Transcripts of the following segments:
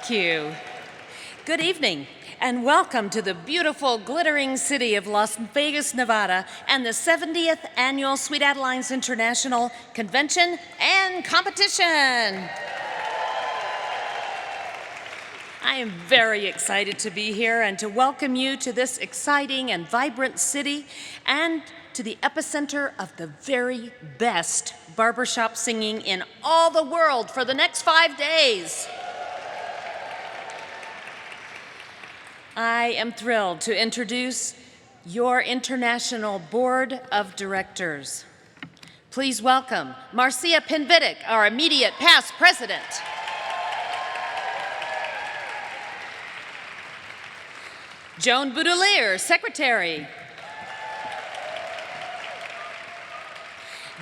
Thank you. Good evening, and welcome to the beautiful, glittering city of Las Vegas, Nevada, and the 70th Annual Sweet Adelines International Convention and Competition. I am very excited to be here and to welcome you to this exciting and vibrant city and to the epicenter of the very best barbershop singing in all the world for the next 5 days. I am thrilled to introduce your International Board of Directors. Please welcome Marcia Pinvidic, our immediate past president. Joan Boudelier, secretary.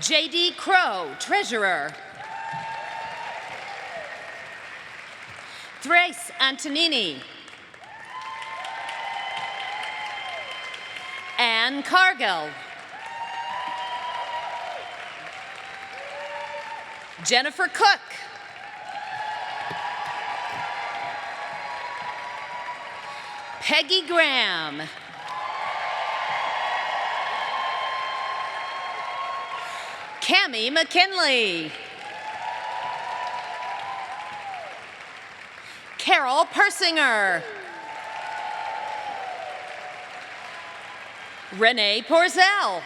J.D. Crow, treasurer. Thrace Antonini. Ann Cargill. Jennifer Cook. Peggy Graham. Cammie McKinley. Carol Persinger. Renee Porzel.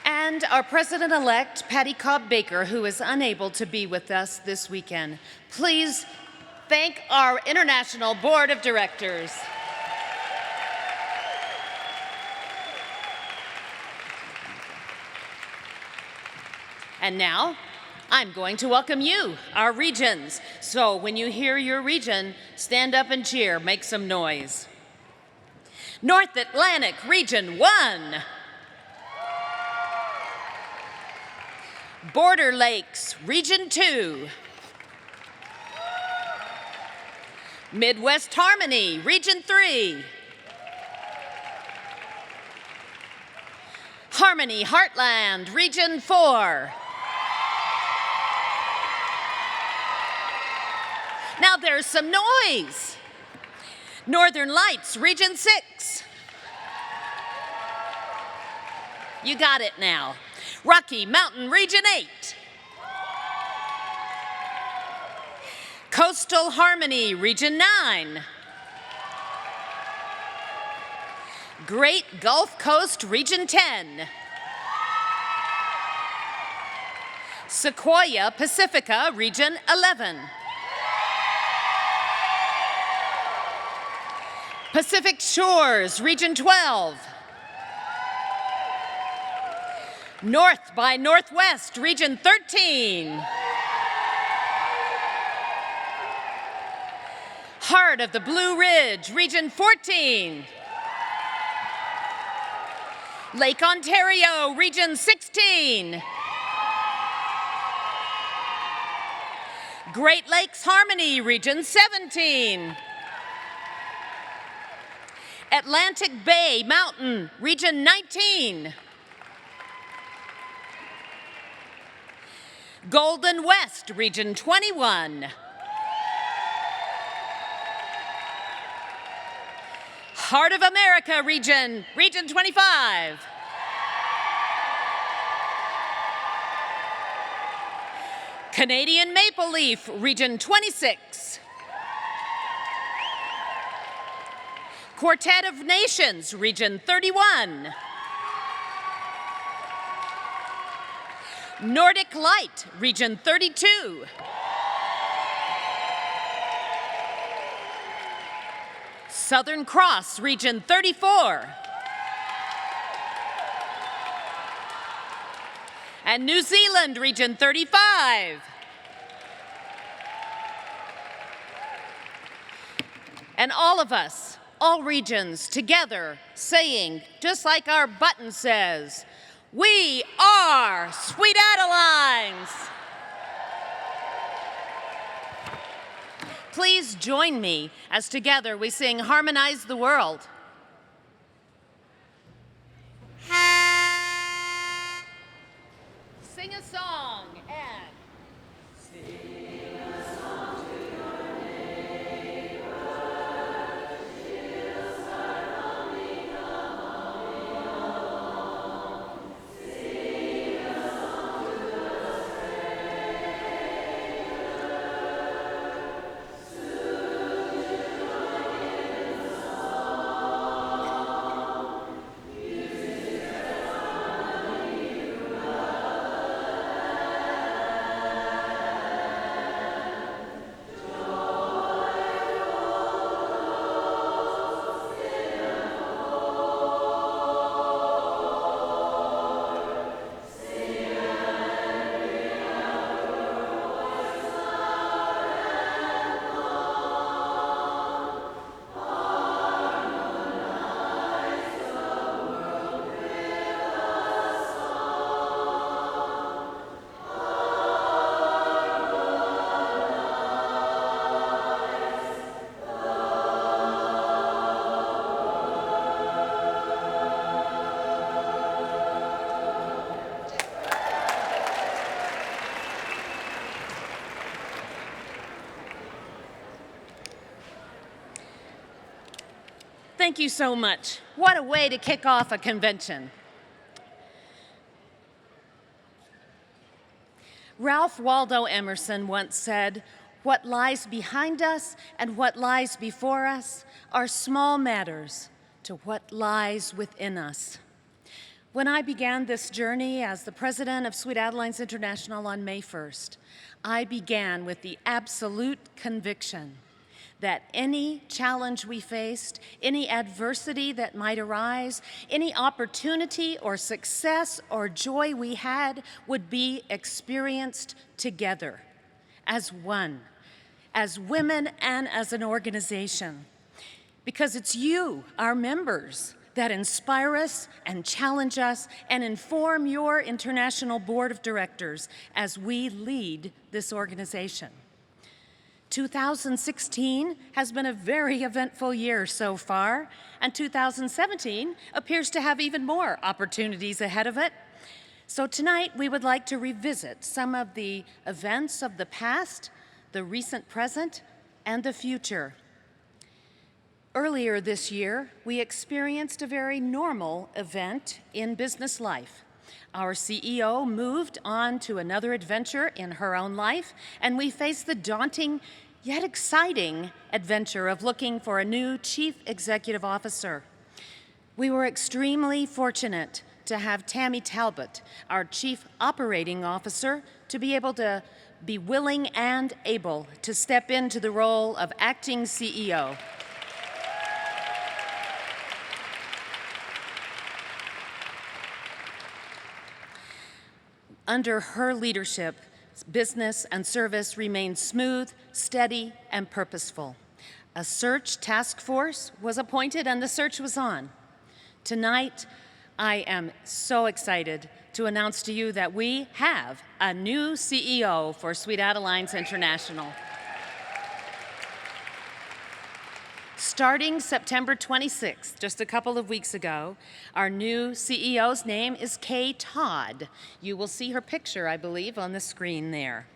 And our president-elect, Patty Cobb Baker, who is unable to be with us this weekend. Please thank our International Board of Directors. And now, I'm going to welcome you, our regions. So when you hear your region, stand up and cheer, make some noise. North Atlantic Region 1. Border Lakes Region 2. Midwest Harmony Region 3. Harmony Heartland Region 4. Now there's some noise. Northern Lights, Region 6. You got it now. Rocky Mountain, Region 8. Coastal Harmony, Region 9. Great Gulf Coast, Region 10. Sequoia Pacifica, Region 11. Pacific Shores, Region 12. North by Northwest, Region 13. Heart of the Blue Ridge, Region 14. Lake Ontario, Region 16. Great Lakes Harmony, Region 17. Atlantic Bay Mountain, Region 19. Golden West, Region 21. Heart of America Region, Region 25. Canadian Maple Leaf, Region 26. Quartet of Nations, Region 31. Nordic Light, Region 32. Southern Cross, Region 34. And New Zealand, Region 35. And all of us, all regions, together, saying, just like our button says, we are Sweet Adelines. Please join me as together we sing Harmonize the World. Sing a song and thank you so much. What a way to kick off a convention. Ralph Waldo Emerson once said, "What lies behind us and what lies before us are small matters to what lies within us." When I began this journey as the president of Sweet Adelines International on May 1st, I began with the absolute conviction that any challenge we faced, any adversity that might arise, any opportunity or success or joy we had would be experienced together, as one, as women and as an organization. Because it's you, our members, that inspire us and challenge us and inform your International Board of Directors as we lead this organization. 2016 has been a very eventful year so far, and 2017 appears to have even more opportunities ahead of it. So tonight we would like to revisit some of the events of the past, the recent present, and the future. Earlier this year, we experienced a very normal event in business life. Our CEO moved on to another adventure in her own life, and we faced the daunting yet exciting adventure of looking for a new chief executive officer. We were extremely fortunate to have Tammy Talbot, our chief operating officer, to be able to be willing and able to step into the role of acting CEO. Under her leadership, business and service remained smooth, steady, and purposeful. A search task force was appointed and the search was on. Tonight, I am so excited to announce to you that we have a new CEO for Sweet Adelines International. Starting September 26th, just a couple of weeks ago, our new CEO's name is Kay Todd. You will see her picture, I believe, on the screen there.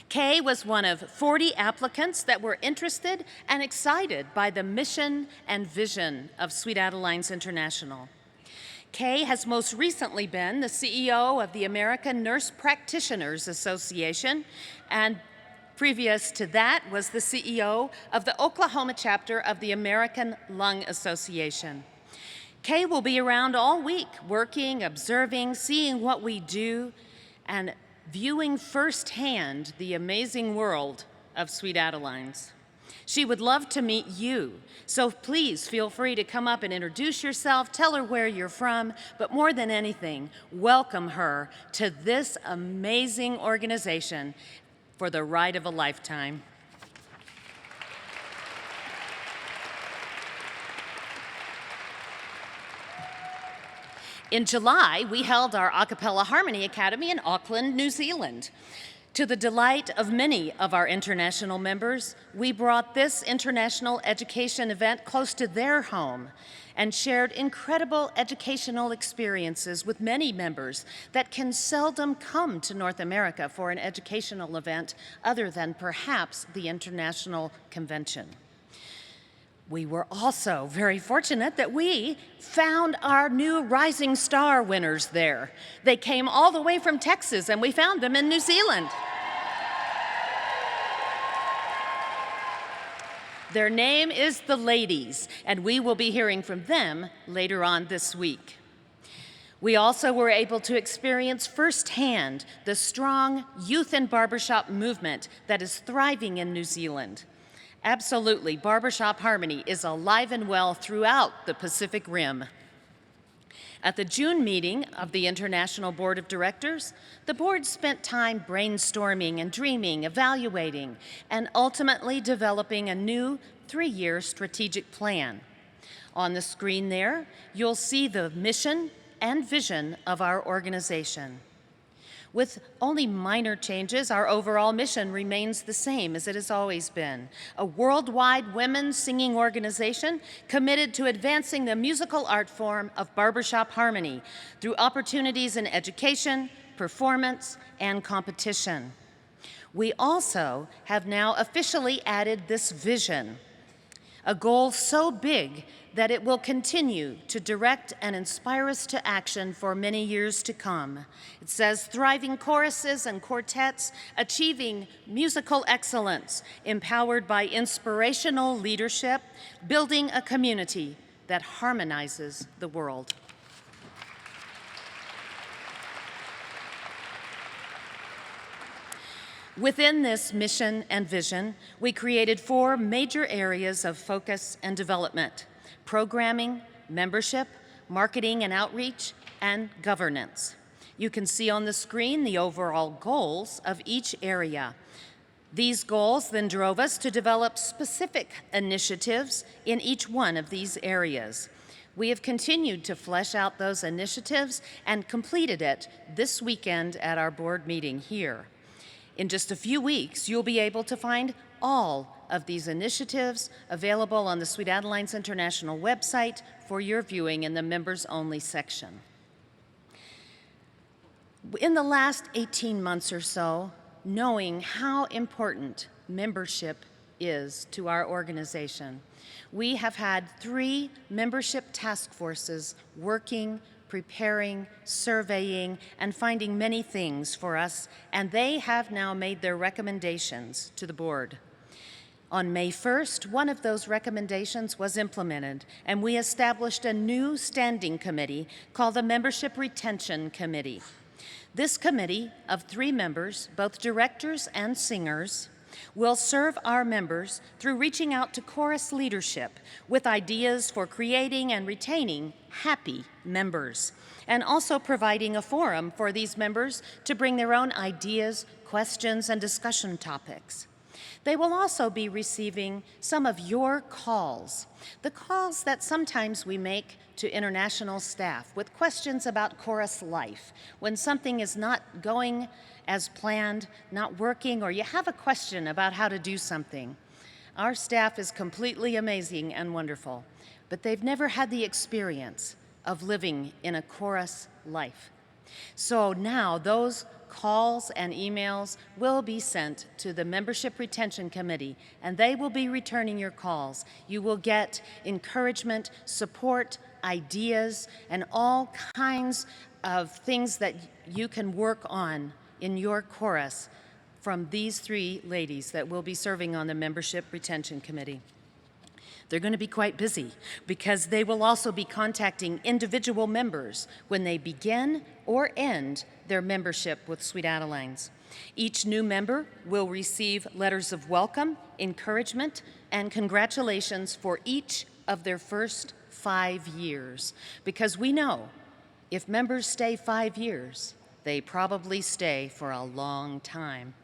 Kay was one of 40 applicants that were interested and excited by the mission and vision of Sweet Adelines International. Kay has most recently been the CEO of the American Nurse Practitioners Association, and previous to that was the CEO of the Oklahoma chapter of the American Lung Association. Kay will be around all week, working, observing, seeing what we do, and viewing firsthand the amazing world of Sweet Adelines. She would love to meet you, so please feel free to come up and introduce yourself, tell her where you're from, but more than anything, welcome her to this amazing organization for the ride of a lifetime. In July, we held our a cappella harmony academy in Auckland, New Zealand. To the delight of many of our international members, we brought this international education event close to their home and shared incredible educational experiences with many members that can seldom come to North America for an educational event other than perhaps the International Convention. We were also very fortunate that we found our new Rising Star winners there. They came all the way from Texas, and we found them in New Zealand. Their name is the Ladies, and we will be hearing from them later on this week. We also were able to experience firsthand the strong youth and barbershop movement that is thriving in New Zealand. Absolutely, barbershop harmony is alive and well throughout the Pacific Rim. At the June meeting of the International Board of Directors, the board spent time brainstorming and dreaming, evaluating, and ultimately developing a new 3-year strategic plan. On the screen there, you'll see the mission and vision of our organization. With only minor changes, our overall mission remains the same as it has always been: a worldwide women's singing organization committed to advancing the musical art form of barbershop harmony through opportunities in education, performance, and competition. We also have now officially added this vision: a goal so big that it will continue to direct and inspire us to action for many years to come. It says, thriving choruses and quartets, achieving musical excellence, empowered by inspirational leadership, building a community that harmonizes the world. Within this mission and vision, we created 4 major areas of focus and development: programming, membership, marketing and outreach, and governance. You can see on the screen the overall goals of each area. These goals then drove us to develop specific initiatives in each one of these areas. We have continued to flesh out those initiatives and completed it this weekend at our board meeting here. In just a few weeks, you'll be able to find all of these initiatives available on the Sweet Adelines International website for your viewing in the members-only section. In the last 18 months or so, knowing how important membership is to our organization, we have had 3 membership task forces working, preparing, surveying, and finding many things for us, and they have now made their recommendations to the board. On May 1st, one of those recommendations was implemented, and we established a new standing committee called the Membership Retention Committee. This committee of 3 members, both directors and singers, will serve our members through reaching out to chorus leadership with ideas for creating and retaining happy members, and also providing a forum for these members to bring their own ideas, questions, and discussion topics. They will also be receiving some of your calls, the calls that sometimes we make to international staff with questions about chorus life. When something is not going as planned, not working, or you have a question about how to do something. Our staff is completely amazing and wonderful, but they've never had the experience of living in a chorus life. So now those calls and emails will be sent to the Membership Retention Committee, and they will be returning your calls. You will get encouragement, support, ideas, and all kinds of things that you can work on in your chorus from these 3 ladies that will be serving on the Membership Retention Committee. They're going to be quite busy because they will also be contacting individual members when they begin or end their membership with Sweet Adelines. Each new member will receive letters of welcome, encouragement, and congratulations for each of their first 5 years, because we know if members stay 5 years, they probably stay for a long time.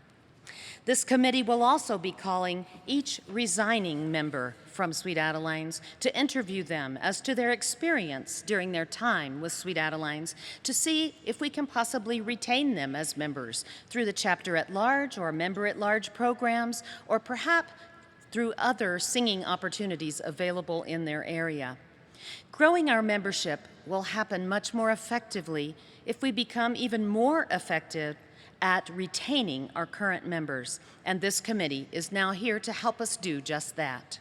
This committee will also be calling each resigning member from Sweet Adelines to interview them as to their experience during their time with Sweet Adelines, to see if we can possibly retain them as members through the chapter at large or member at large programs, or perhaps through other singing opportunities available in their area. Growing our membership will happen much more effectively if we become even more effective at retaining our current members, and this committee is now here to help us do just that.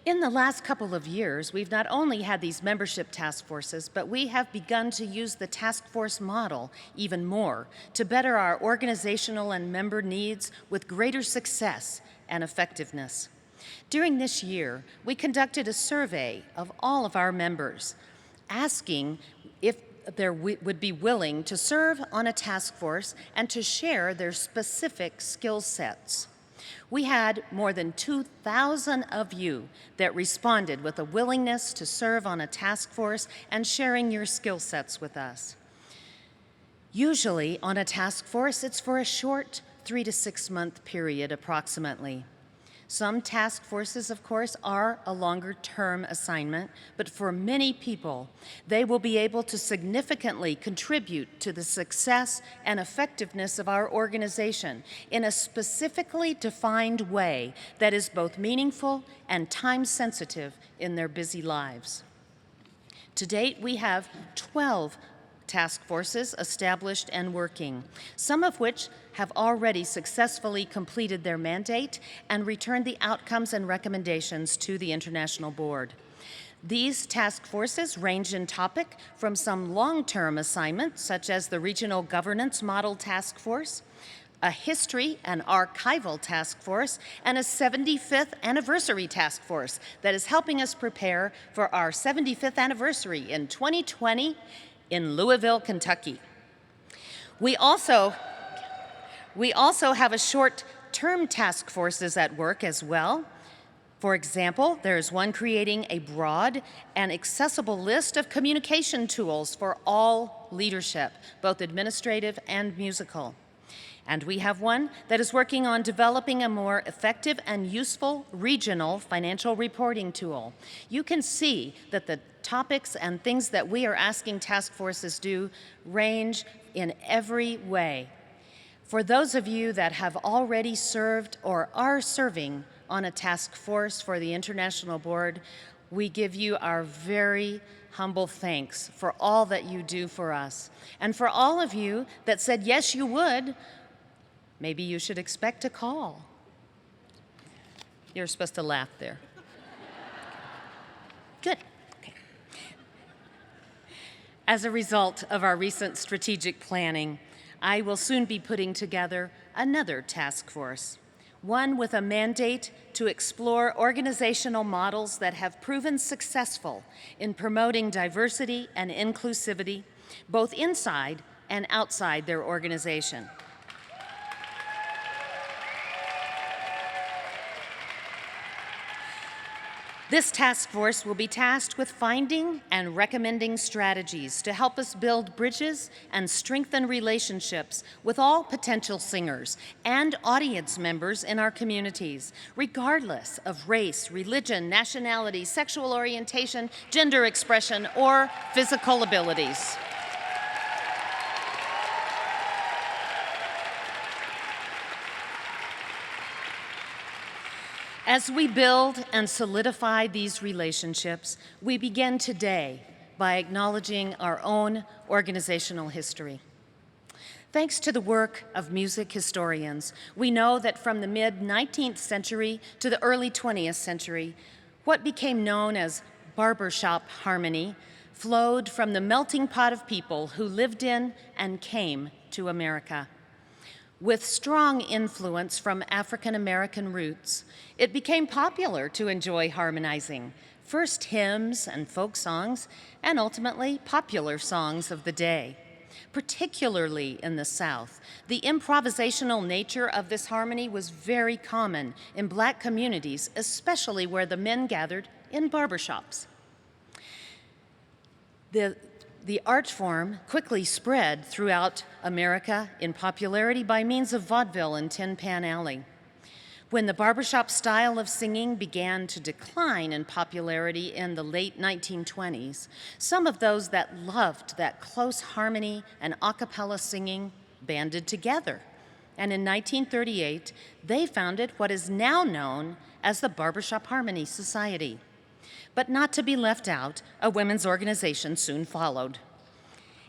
In the last couple of years, we've not only had these membership task forces, but we have begun to use the task force model even more to better our organizational and member needs with greater success and effectiveness. During this year, we conducted a survey of all of our members, asking if they would be willing to serve on a task force and to share their specific skill sets. We had more than 2,000 of you that responded with a willingness to serve on a task force and sharing your skill sets with us. Usually on a task force, it's for a short 3 to 6 month period approximately. Some task forces, of course, are a longer-term assignment, but for many people, they will be able to significantly contribute to the success and effectiveness of our organization in a specifically defined way that is both meaningful and time-sensitive in their busy lives. To date, we have 12 task forces established and working, some of which have already successfully completed their mandate and returned the outcomes and recommendations to the International Board. These task forces range in topic from some long-term assignments, such as the Regional Governance Model Task Force, a History and Archival Task Force, and a 75th Anniversary Task Force that is helping us prepare for our 75th anniversary in 2020 in Louisville, Kentucky. We also have a short-term task forces at work as well. For example, there's one creating a broad and accessible list of communication tools for all leadership, both administrative and musical. And we have one that is working on developing a more effective and useful regional financial reporting tool. You can see that the topics and things that we are asking task forces do range in every way. For those of you that have already served or are serving on a task force for the International Board, we give you our very humble thanks for all that you do for us. And for all of you that said yes, you would, maybe you should expect a call. You're supposed to laugh there. Good. Okay. As a result of our recent strategic planning, I will soon be putting together another task force, one with a mandate to explore organizational models that have proven successful in promoting diversity and inclusivity, both inside and outside their organization. This task force will be tasked with finding and recommending strategies to help us build bridges and strengthen relationships with all potential singers and audience members in our communities, regardless of race, religion, nationality, sexual orientation, gender expression, or physical abilities. As we build and solidify these relationships, we begin today by acknowledging our own organizational history. Thanks to the work of music historians, we know that from the mid-19th century to the early 20th century, what became known as barbershop harmony flowed from the melting pot of people who lived in and came to America. With strong influence from African American roots, it became popular to enjoy harmonizing, first hymns and folk songs, and ultimately popular songs of the day. Particularly in the South, the improvisational nature of this harmony was very common in Black communities, especially where the men gathered in barbershops. The art form quickly spread throughout America in popularity by means of vaudeville and Tin Pan Alley. When the barbershop style of singing began to decline in popularity in the late 1920s, some of those that loved that close harmony and a cappella singing banded together. And in 1938, they founded what is now known as the Barbershop Harmony Society. But not to be left out, a women's organization soon followed.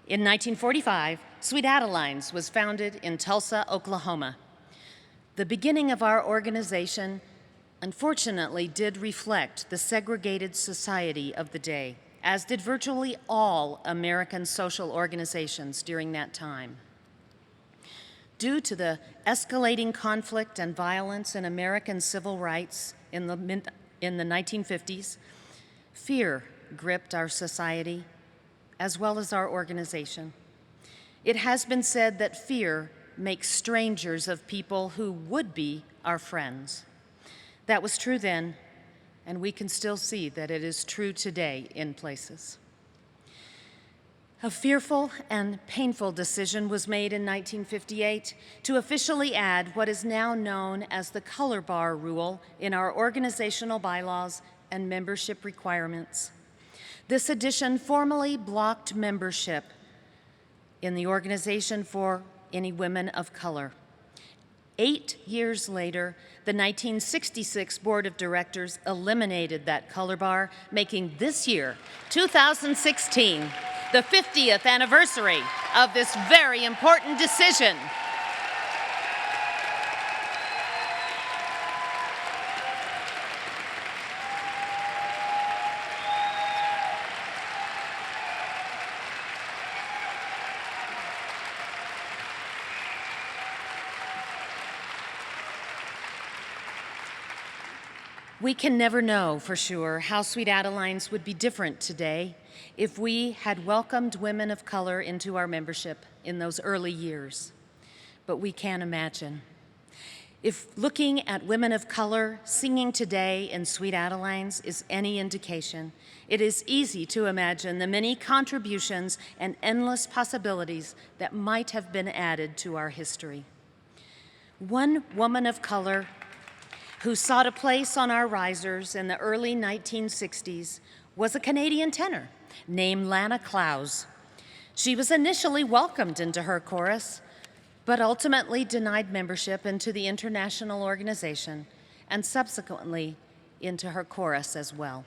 In 1945, Sweet Adelines was founded in Tulsa, Oklahoma. The beginning of our organization, unfortunately, did reflect the segregated society of the day, as did virtually all American social organizations during that time. Due to the escalating conflict and violence in American civil rights in the 1950s, fear gripped our society as well as our organization. It has been said that fear makes strangers of people who would be our friends. That was true then, and we can still see that it is true today in places. A fearful and painful decision was made in 1958 to officially add what is now known as the color bar rule in our organizational bylaws and membership requirements. This addition formally blocked membership in the organization for any women of color. 8 years later, the 1966 Board of Directors eliminated that color bar, making this year, 2016, the 50th anniversary of this very important decision. We can never know for sure how Sweet Adelines would be different today if we had welcomed women of color into our membership in those early years. But we can imagine. If looking at women of color singing today in Sweet Adelines is any indication, it is easy to imagine the many contributions and endless possibilities that might have been added to our history. One woman of color who sought a place on our risers in the early 1960s was a Canadian tenor named Lana Klaus. She was initially welcomed into her chorus, but ultimately denied membership into the international organization and subsequently into her chorus as well.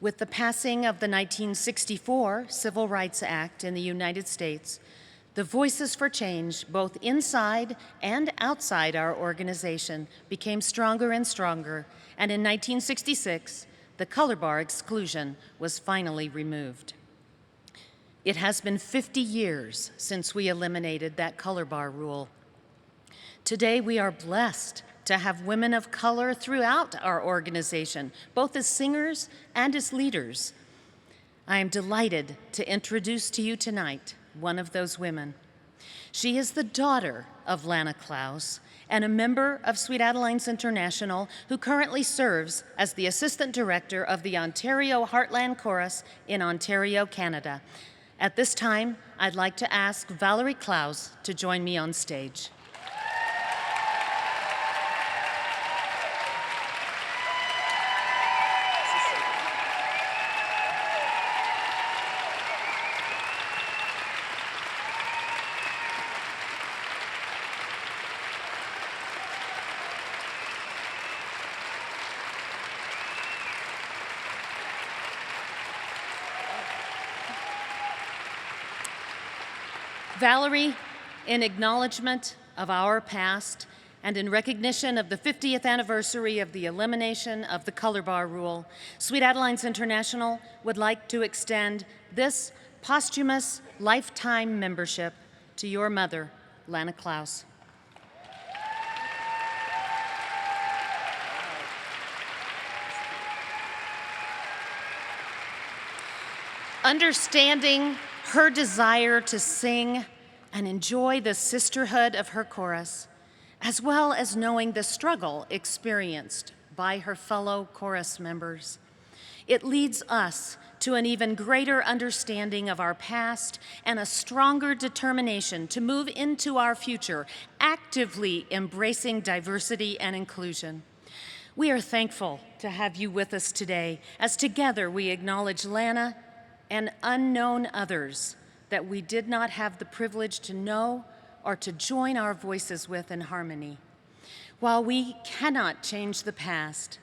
With the passing of the 1964 Civil Rights Act in the United States, the voices for change, both inside and outside our organization, became stronger and stronger, and in 1966, the color bar exclusion was finally removed. It has been 50 years since we eliminated that color bar rule. Today, we are blessed to have women of color throughout our organization, both as singers and as leaders. I am delighted to introduce to you tonight one of those women. She is the daughter of Lana Klaus and a member of Sweet Adelines International who currently serves as the Assistant Director of the Ontario Heartland Chorus in Ontario, Canada. At this time, I'd like to ask Valerie Klaus to join me on stage. Valerie, in acknowledgement of our past and in recognition of the 50th anniversary of the elimination of the color bar rule, Sweet Adelines International would like to extend this posthumous lifetime membership to your mother, Lana Klaus. Understanding her desire to sing and enjoy the sisterhood of her chorus, as well as knowing the struggle experienced by her fellow chorus members, it leads us to an even greater understanding of our past and a stronger determination to move into our future, actively embracing diversity and inclusion. We are thankful to have you with us today, as together we acknowledge Lana and unknown others that we did not have the privilege to know or to join our voices with in harmony. While we cannot change the past,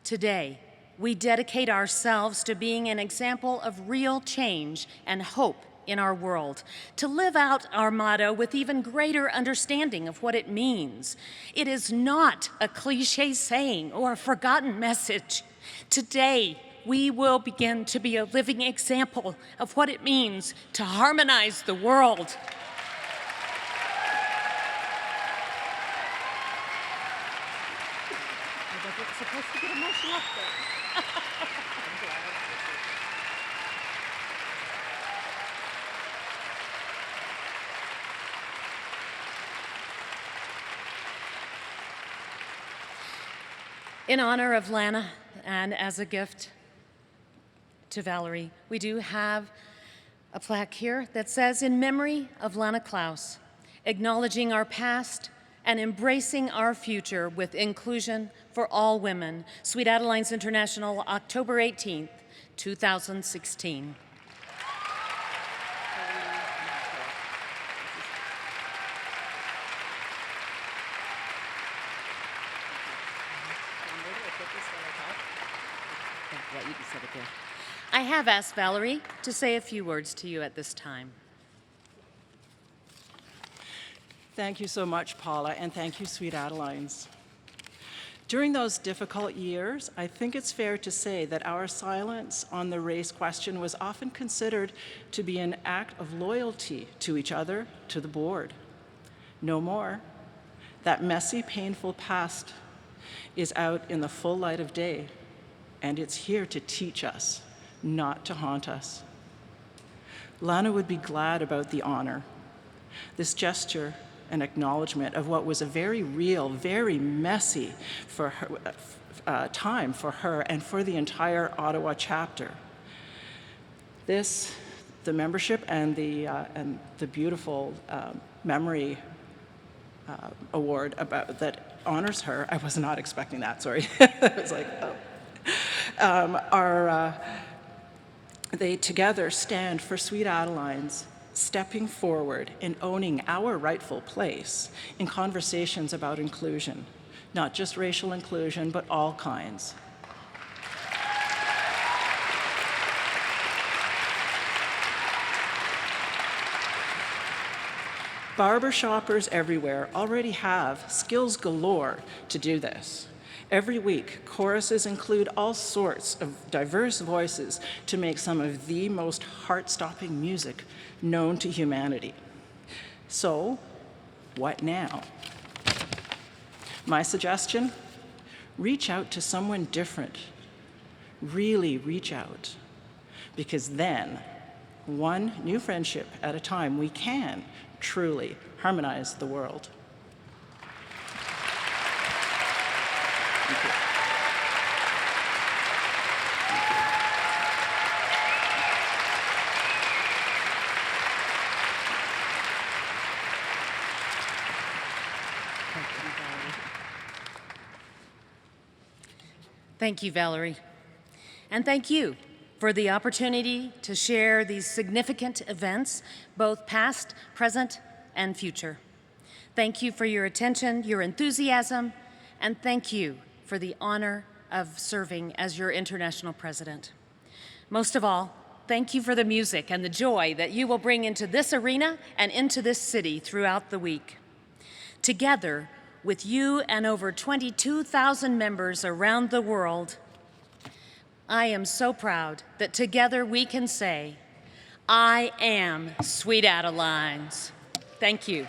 today we dedicate ourselves to being an example of real change and hope in our world, to live out our motto with even greater understanding of what it means. It is not a cliche saying or a forgotten message. Today, we will begin to be a living example of what it means to harmonize the world. I wasn't supposed to get emotional up there. In honor of Lana and as a gift to Valerie, we do have a plaque here that says, "In memory of Lana Klaus, acknowledging our past and embracing our future with inclusion for all women, Sweet Adelines International, October 18th, 2016. Yeah, you can set it there. I have asked Valerie to say a few words to you at this time. Thank you so much, Paula, and thank you, Sweet Adelines. During those difficult years, I think it's fair to say that our silence on the race question was often considered to be an act of loyalty to each other, to the board. No more. That messy, painful past is out in the full light of day, and it's here to teach us, not to haunt us. Lana would be glad about the honor. This gesture, an acknowledgement of what was a very real, very messy for her, time for her and for the entire Ottawa chapter. This, the membership and the beautiful memory award that honors her. I was not expecting that, sorry. I was like, oh. They together stand for Sweet Adelines, stepping forward and owning our rightful place in conversations about inclusion, not just racial inclusion, but all kinds. Barber shoppers everywhere already have skills galore to do this. Every week, choruses include all sorts of diverse voices to make some of the most heart-stopping music known to humanity. So, what now? My suggestion? Reach out to someone different. Really reach out. Because then, one new friendship at a time, we can truly harmonize the world. Thank you. Thank you, Valerie. And thank you for the opportunity to share these significant events, both past, present, and future. Thank you for your attention, your enthusiasm, and thank you for the honor of serving as your international president. Most of all, thank you for the music and the joy that you will bring into this arena and into this city throughout the week. Together, with you and over 22,000 members around the world, I am so proud that together we can say, I am Sweet Adelines. Thank you.